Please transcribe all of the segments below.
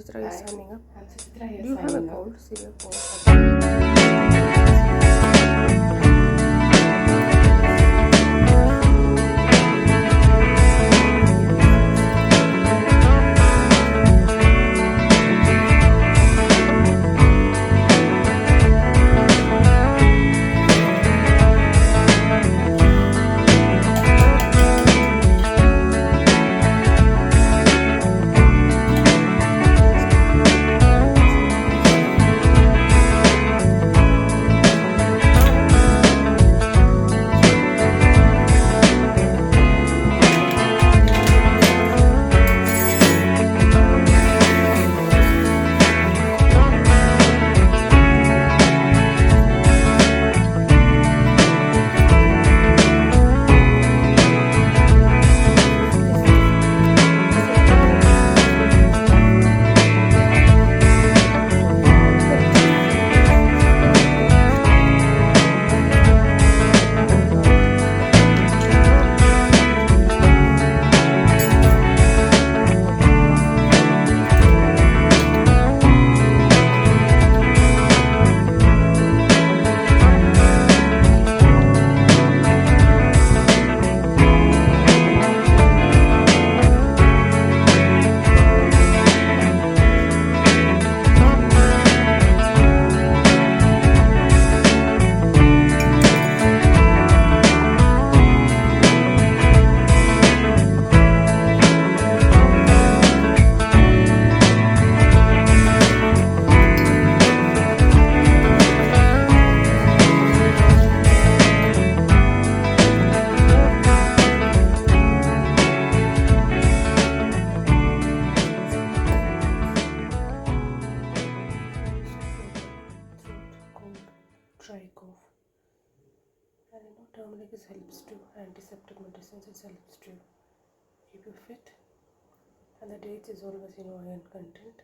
Suchitra is signing up. I'm Suchitra here. Do you have a signing up. cold? Severe cold? Dry cough. And turmeric helps to antiseptic medicines. It helps to keep you fit. And the dates is always iron content.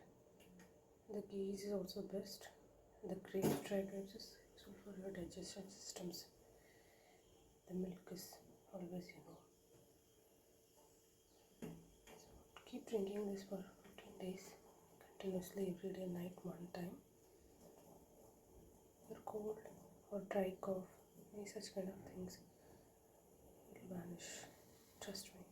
The ghee is also best. The dry grapes is useful for your digestion systems. The milk is always So keep drinking this for 15 days continuously every day, night one time. Your cold or dry cough, any such kind of things will vanish. Trust me.